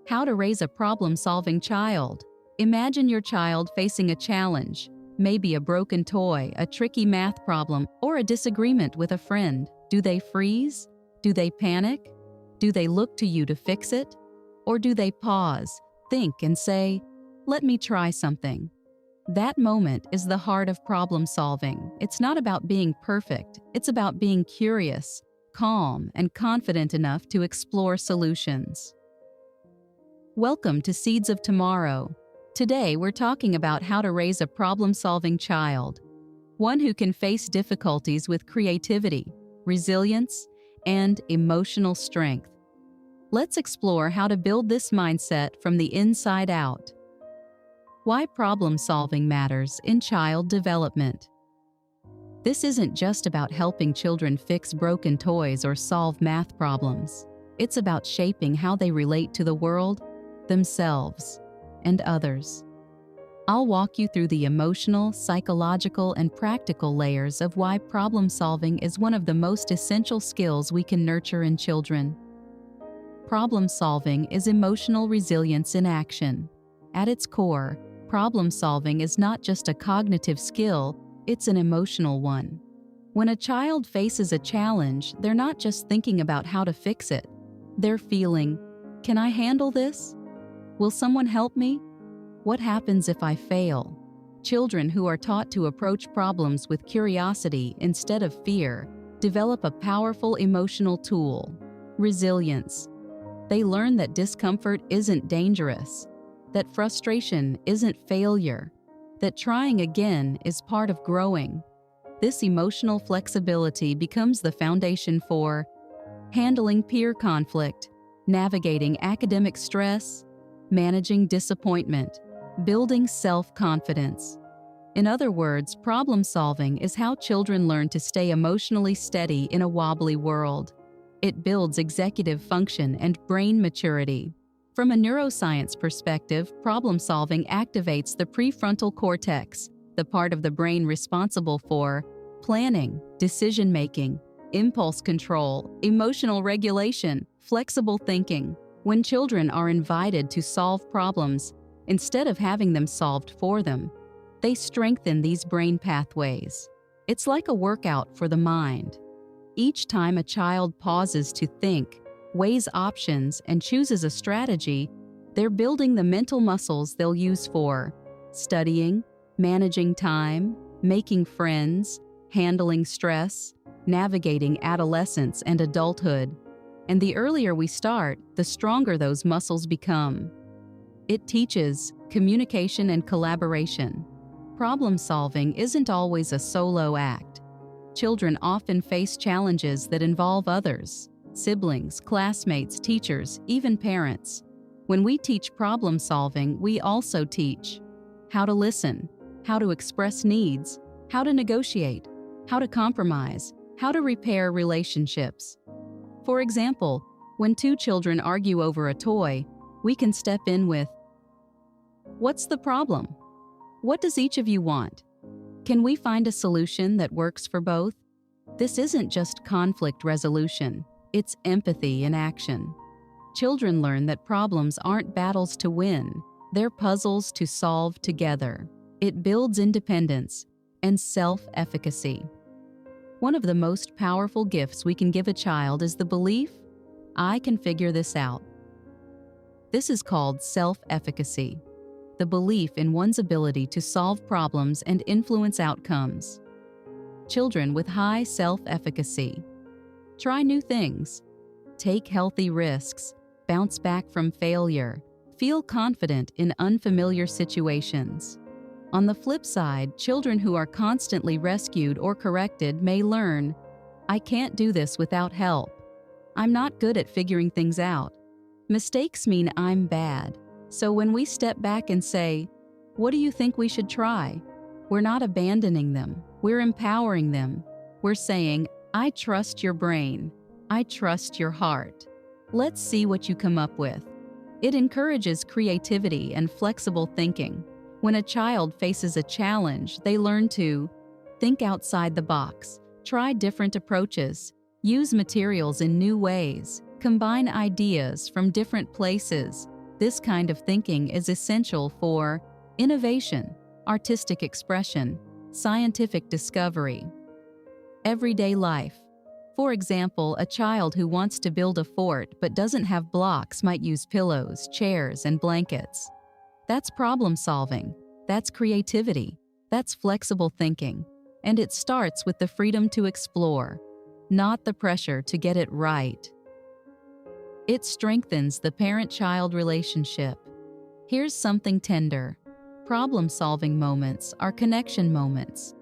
How to raise a problem-solving child. Imagine your child facing a challenge, maybe a broken toy, a tricky math problem, or a disagreement with a friend. Do they freeze? Do they panic? Do they look to you to fix it? Or do they pause, think, and say, "Let me try something"? That moment is the heart of problem solving. It's not about being perfect. It's about being curious, calm, and confident enough to explore solutions. Welcome to Seeds of Tomorrow. Today, we're talking about how to raise a problem-solving child, one who can face difficulties with creativity, resilience, and emotional strength. Let's explore how to build this mindset from the inside out. Why problem-solving matters in child development. This isn't just about helping children fix broken toys or solve math problems. It's about shaping how they relate to the world, themselves, and others. I'll walk you through the emotional, psychological, and practical layers of why problem-solving is one of the most essential skills we can nurture in children. Problem-solving is emotional resilience in action. At its core, problem-solving is not just a cognitive skill, it's an emotional one. When a child faces a challenge, they're not just thinking about how to fix it. They're feeling, "Can I handle this? Will someone help me? What happens if I fail?" Children who are taught to approach problems with curiosity instead of fear develop a powerful emotional tool, resilience. They learn that discomfort isn't dangerous, that frustration isn't failure, that trying again is part of growing. This emotional flexibility becomes the foundation for handling peer conflict, navigating academic stress, managing disappointment, building self-confidence. In other words, problem-solving is how children learn to stay emotionally steady in a wobbly world. It builds executive function and brain maturity. From a neuroscience perspective, problem-solving activates the prefrontal cortex, the part of the brain responsible for planning, decision-making, impulse control, emotional regulation, flexible thinking. When children are invited to solve problems, instead of having them solved for them, they strengthen these brain pathways. It's like a workout for the mind. Each time a child pauses to think, weighs options, and chooses a strategy, they're building the mental muscles they'll use for studying, managing time, making friends, handling stress, navigating adolescence and adulthood. And the earlier we start, the stronger those muscles become. It teaches communication and collaboration. Problem-solving isn't always a solo act. Children often face challenges that involve others, siblings, classmates, teachers, even parents. When we teach problem-solving, we also teach how to listen, how to express needs, how to negotiate, how to compromise, how to repair relationships. For example, when two children argue over a toy, we can step in with, "What's the problem? What does each of you want? Can we find a solution that works for both?" This isn't just conflict resolution, it's empathy in action. Children learn that problems aren't battles to win, they're puzzles to solve together. It builds independence and self-efficacy. One of the most powerful gifts we can give a child is the belief, "I can figure this out." This is called self-efficacy, the belief in one's ability to solve problems and influence outcomes. Children with high self-efficacy try new things, take healthy risks, bounce back from failure, feel confident in unfamiliar situations. On the flip side, children who are constantly rescued or corrected may learn, "I can't do this without help. I'm not good at figuring things out. Mistakes mean I'm bad." So when we step back and say, "What do you think we should try?" we're not abandoning them, we're empowering them. We're saying, "I trust your brain. I trust your heart. Let's see what you come up with." It encourages creativity and flexible thinking. When a child faces a challenge, they learn to think outside the box, try different approaches, use materials in new ways, combine ideas from different places, This kind of thinking is essential for innovation, artistic expression, scientific discovery. Everyday life. For example, a child who wants to build a fort but doesn't have blocks might use pillows, chairs, and blankets. That's problem solving. That's creativity. That's flexible thinking. And it starts with the freedom to explore, not the pressure to get it right. It strengthens the parent-child relationship. Here's something tender. Problem-solving moments are connection moments.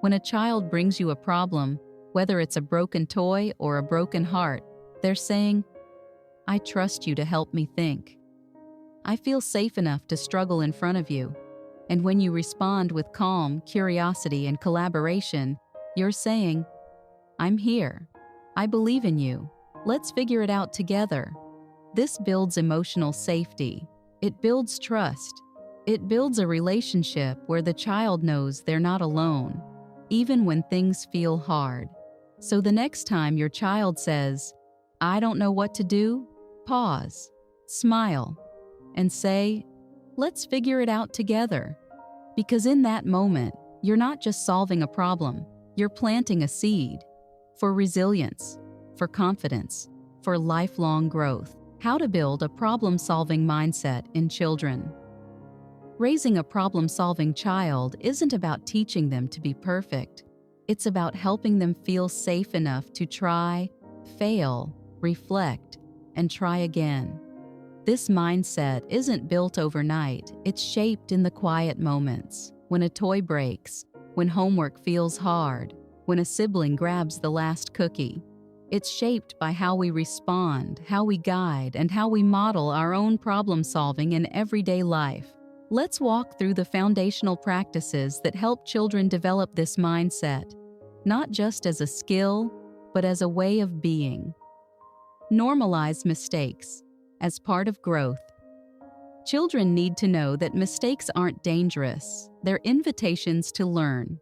When a child brings you a problem, whether it's a broken toy or a broken heart, they're saying, "I trust you to help me think. I feel safe enough to struggle in front of you." And when you respond with calm, curiosity, and collaboration, you're saying, "I'm here. I believe in you. Let's figure it out together." This builds emotional safety. It builds trust. It builds a relationship where the child knows they're not alone, even when things feel hard. So the next time your child says, "I don't know what to do," pause, smile, and say, "Let's figure it out together." Because in that moment, you're not just solving a problem, you're planting a seed for resilience, for confidence, for lifelong growth. How to build a problem-solving mindset in children. Raising a problem-solving child isn't about teaching them to be perfect. It's about helping them feel safe enough to try, fail, reflect, and try again. This mindset isn't built overnight. It's shaped in the quiet moments, when a toy breaks, when homework feels hard, when a sibling grabs the last cookie. It's shaped by how we respond, how we guide, and how we model our own problem-solving in everyday life. Let's walk through the foundational practices that help children develop this mindset, not just as a skill, but as a way of being. Normalize mistakes as part of growth. Children need to know that mistakes aren't dangerous. They're invitations to learn.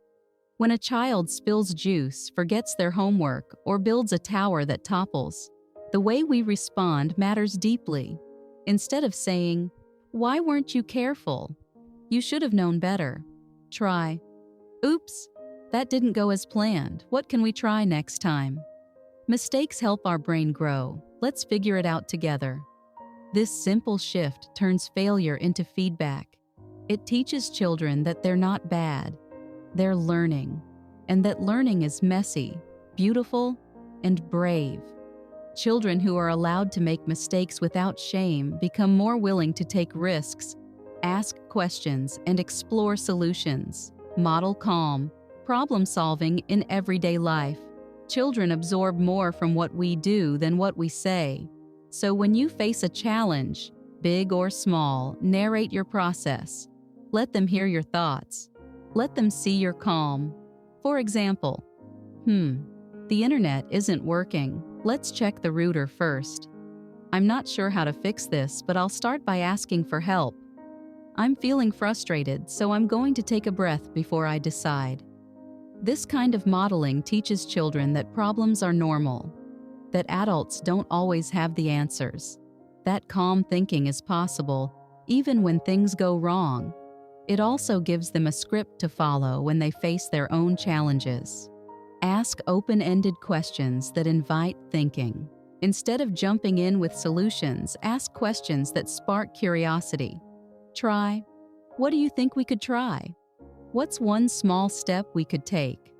When a child spills juice, forgets their homework, or builds a tower that topples, the way we respond matters deeply. Instead of saying, "Why weren't you careful? You should have known better," try, "Oops, that didn't go as planned. What can we try next time?" Mistakes help our brain grow. Let's figure it out together. This simple shift turns failure into feedback. It teaches children that they're not bad. They're learning, and that learning is messy, beautiful, and brave. Children who are allowed to make mistakes without shame become more willing to take risks, ask questions, and explore solutions. Model calm, problem-solving in everyday life. Children absorb more from what we do than what we say. So when you face a challenge, big or small, narrate your process. Let them hear your thoughts. Let them see your calm. For example, the internet isn't working. Let's check the router first. I'm not sure how to fix this, but I'll start by asking for help. I'm feeling frustrated, so I'm going to take a breath before I decide. This kind of modeling teaches children that problems are normal, that adults don't always have the answers, that calm thinking is possible, even when things go wrong. It also gives them a script to follow when they face their own challenges. Ask open-ended questions that invite thinking. Instead of jumping in with solutions, ask questions that spark curiosity. Try, "What do you think we could try? What's one small step we could take?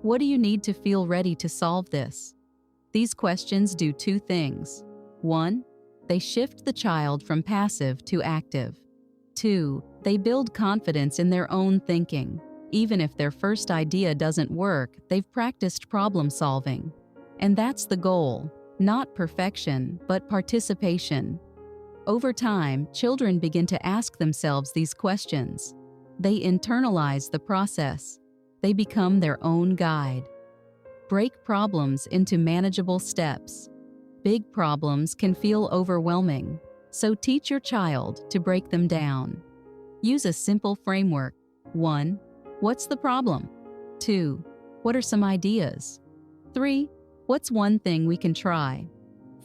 What do you need to feel ready to solve this?" These questions do two things. 1, they shift the child from passive to active. 2, they build confidence in their own thinking. Even if their first idea doesn't work, they've practiced problem solving. And that's the goal, not perfection, but participation. Over time, children begin to ask themselves these questions. They internalize the process. They become their own guide. Break problems into manageable steps. Big problems can feel overwhelming, so teach your child to break them down. Use a simple framework. 1, what's the problem? 2, what are some ideas? 3, what's one thing we can try?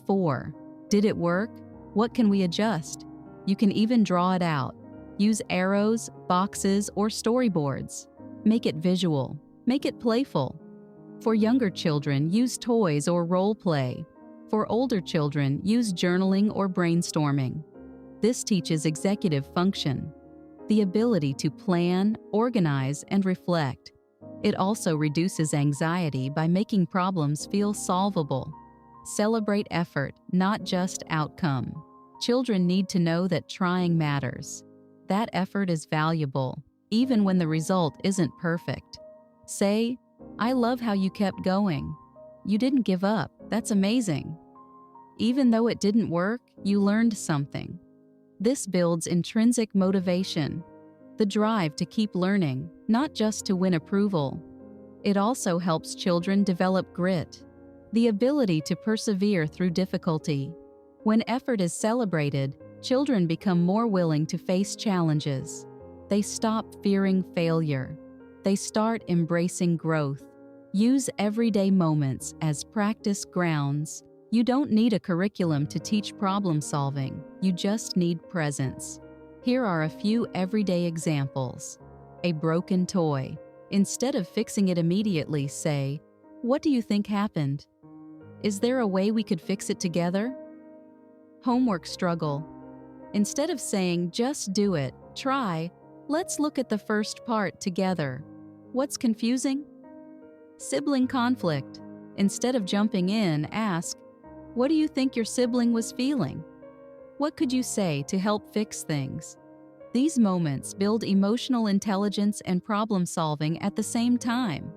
4, did it work? What can we adjust? You can even draw it out. Use arrows, boxes, or storyboards. Make it visual. Make it playful. For younger children, use toys or role play. For older children, use journaling or brainstorming. This teaches executive function, the ability to plan, organize, and reflect. It also reduces anxiety by making problems feel solvable. Celebrate effort, not just outcome. Children need to know that trying matters. That effort is valuable, even when the result isn't perfect. Say, "I love how you kept going. You didn't give up. That's amazing. Even though it didn't work, you learned something." This builds intrinsic motivation, the drive to keep learning, not just to win approval. It also helps children develop grit, the ability to persevere through difficulty. When effort is celebrated, children become more willing to face challenges. They stop fearing failure. They start embracing growth. Use everyday moments as practice grounds. You don't need a curriculum to teach problem solving. You just need presence. Here are a few everyday examples. A broken toy. Instead of fixing it immediately, say, "What do you think happened? Is there a way we could fix it together?" Homework struggle. Instead of saying, "Just do it, try," let's look at the first part together. What's confusing? Sibling conflict. Instead of jumping in, ask, "What do you think your sibling was feeling? What could you say to help fix things?" These moments build emotional intelligence and problem solving at the same time.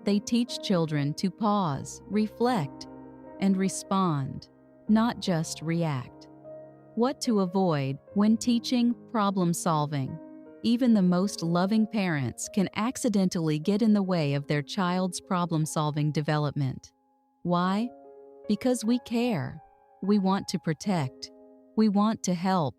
They teach children to pause, reflect, and respond, not just react. What to avoid when teaching problem solving. Even the most loving parents can accidentally get in the way of their child's problem-solving development. Why? Because we care. We want to protect. We want to help.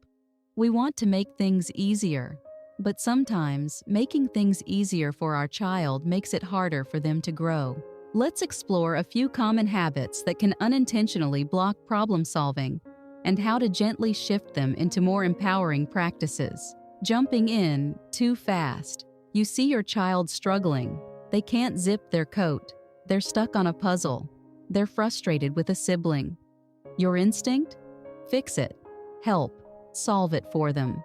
We want to make things easier. But sometimes, making things easier for our child makes it harder for them to grow. Let's explore a few common habits that can unintentionally block problem-solving and how to gently shift them into more empowering practices. Jumping in too fast. You see your child struggling. They can't zip their coat. They're stuck on a puzzle. They're frustrated with a sibling. Your instinct? Fix it. Help. Solve it for them.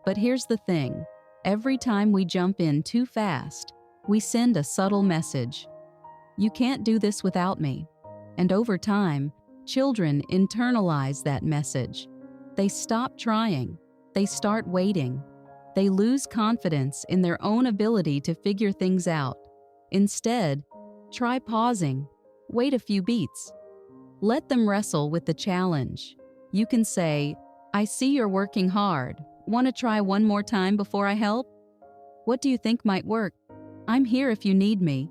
But here's the thing. Every time we jump in too fast, we send a subtle message. You can't do this without me. And over time, children internalize that message. They stop trying. They start waiting. They lose confidence in their own ability to figure things out. Instead, try pausing. Wait a few beats. Let them wrestle with the challenge. You can say, "I see you're working hard. Want to try one more time before I help? What do you think might work? I'm here if you need me,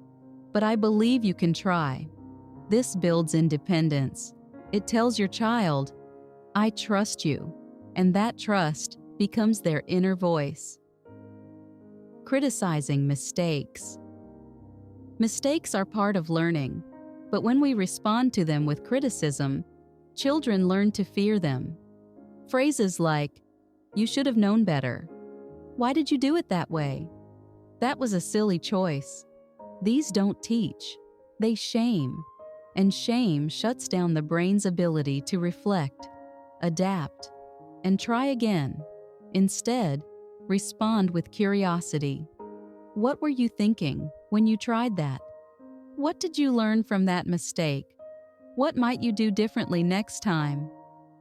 but I believe you can try." This builds independence. It tells your child, "I trust you," and that trust becomes their inner voice. Criticizing mistakes. Mistakes are part of learning, but when we respond to them with criticism, children learn to fear them. Phrases like, "You should have known better," "Why did you do it that way?" "That was a silly choice." These don't teach, they shame, and shame shuts down the brain's ability to reflect, adapt, and try again. Instead, respond with curiosity. What were you thinking when you tried that? What did you learn from that mistake? What might you do differently next time?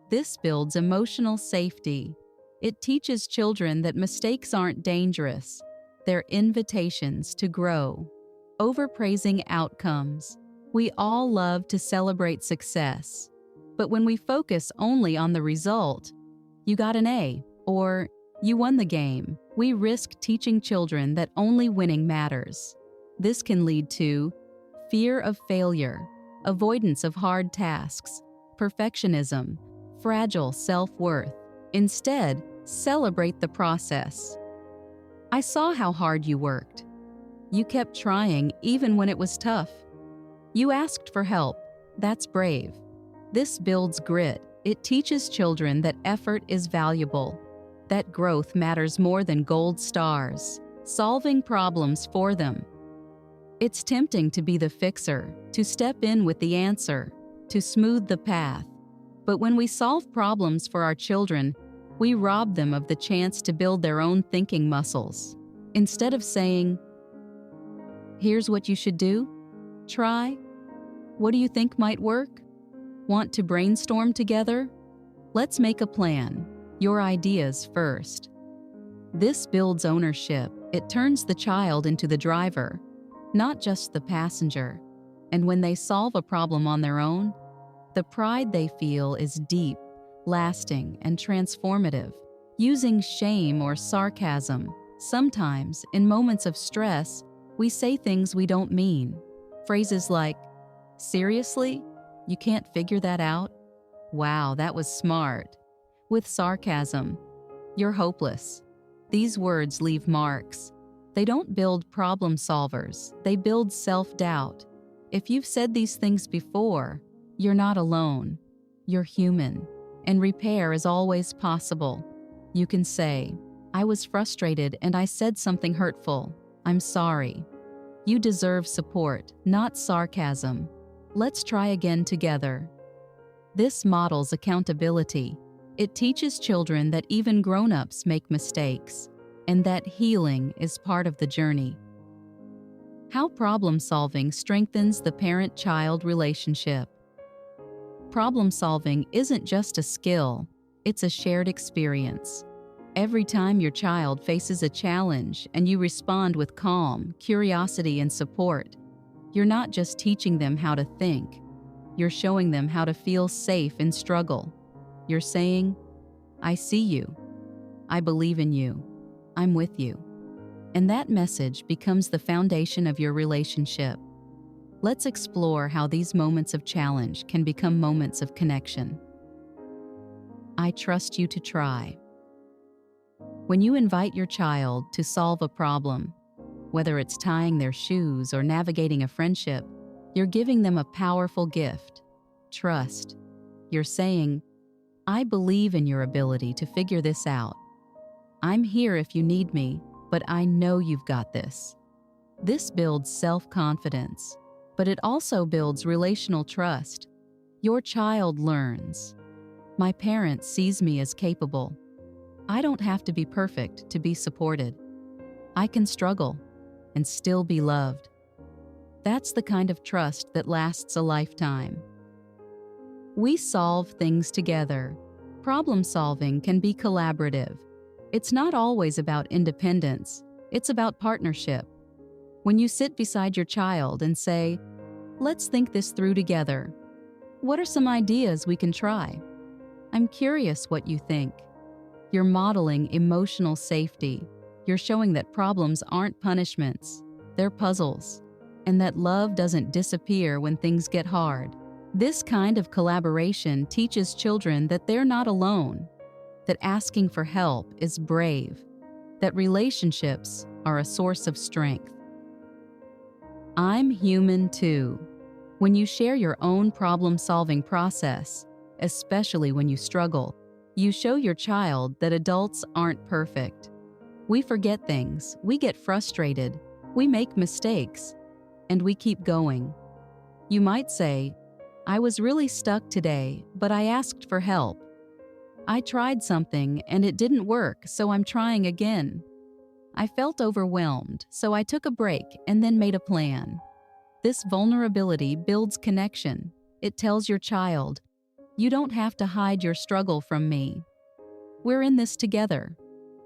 This builds emotional safety. It teaches children that mistakes aren't dangerous. They're invitations to grow. Overpraising outcomes. We all love to celebrate success. But when we focus only on the result, "You got an A," or "You won the game," we risk teaching children that only winning matters. This can lead to fear of failure, avoidance of hard tasks, perfectionism, fragile self-worth. Instead, celebrate the process. "I saw how hard you worked. You kept trying even when it was tough. You asked for help. That's brave." This builds grit It teaches children that effort is valuable, that growth matters more than gold stars, solving problems for them. It's tempting to be the fixer, to step in with the answer, to smooth the path. But when we solve problems for our children, we rob them of the chance to build their own thinking muscles. Instead of saying, "Here's what you should do. Try. What do you think might work? Want to brainstorm together? Let's make a plan. Your ideas first." This builds ownership. It turns the child into the driver, not just the passenger. And when they solve a problem on their own, the pride they feel is deep, lasting, and transformative. Using shame or sarcasm, sometimes, in moments of stress, we say things we don't mean. Phrases like, "Seriously? You can't figure that out? Wow, that was smart." With sarcasm, "You're hopeless." These words leave marks. They don't build problem solvers, they build self-doubt. If you've said these things before, you're not alone. You're human, and repair is always possible. You can say, "I was frustrated and I said something hurtful. I'm sorry." You deserve support, not sarcasm. Let's try again together. This models accountability. It teaches children that even grown-ups make mistakes, and that healing is part of the journey. How problem-solving strengthens the parent-child relationship. Problem-solving isn't just a skill, it's a shared experience. Every time your child faces a challenge and you respond with calm, curiosity, and support, you're not just teaching them how to think, you're showing them how to feel safe in struggle. You're saying, "I see you. I believe in you. I'm with you." And that message becomes the foundation of your relationship. Let's explore how these moments of challenge can become moments of connection. I trust you to try. When you invite your child to solve a problem, whether it's tying their shoes or navigating a friendship, you're giving them a powerful gift: trust. You're saying, "I believe in your ability to figure this out. I'm here if you need me, but I know you've got this." This builds self-confidence, but it also builds relational trust. Your child learns, "My parent sees me as capable. I don't have to be perfect to be supported. I can struggle and still be loved." That's the kind of trust that lasts a lifetime. We solve things together. Problem solving can be collaborative. It's not always about independence, it's about partnership. When you sit beside your child and say, "Let's think this through together. What are some ideas we can try? I'm curious what you think." You're modeling emotional safety. You're showing that problems aren't punishments, they're puzzles, and that love doesn't disappear when things get hard. This kind of collaboration teaches children that they're not alone, that asking for help is brave, that relationships are a source of strength. I'm human too. When you share your own problem-solving process, especially when you struggle, you show your child that adults aren't perfect. We forget things, we get frustrated, we make mistakes, and we keep going. You might say, "I was really stuck today, but I asked for help. I tried something and it didn't work, so I'm trying again. I felt overwhelmed, so I took a break and then made a plan." This vulnerability builds connection. It tells your child, "You don't have to hide your struggle from me. We're in this together."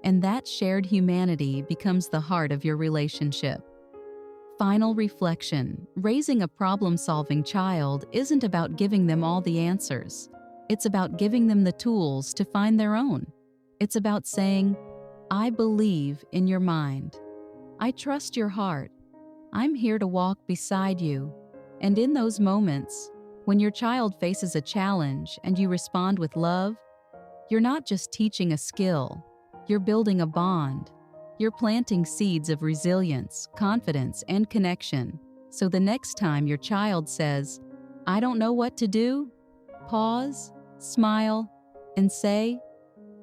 And that shared humanity becomes the heart of your relationship. Final reflection: raising a problem-solving child isn't about giving them all the answers. It's about giving them the tools to find their own. It's about saying, "I believe in your mind. I trust your heart. I'm here to walk beside you." And in those moments, when your child faces a challenge and you respond with love, you're not just teaching a skill, you're building a bond. You're planting seeds of resilience, confidence, and connection. So the next time your child says, "I don't know what to do," pause, smile, and say,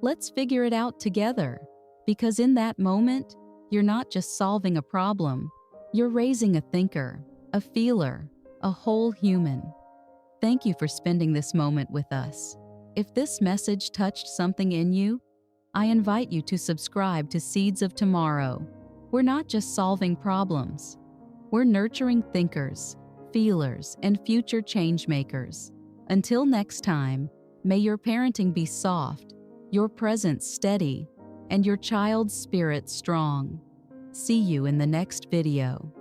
"Let's figure it out together." Because in that moment, you're not just solving a problem, you're raising a thinker, a feeler, a whole human. Thank you for spending this moment with us. If this message touched something in you, I invite you to subscribe to Seeds of Tomorrow. We're not just solving problems, we're nurturing thinkers, feelers, and future changemakers. Until next time, may your parenting be soft, your presence steady, and your child's spirit strong. See you in the next video.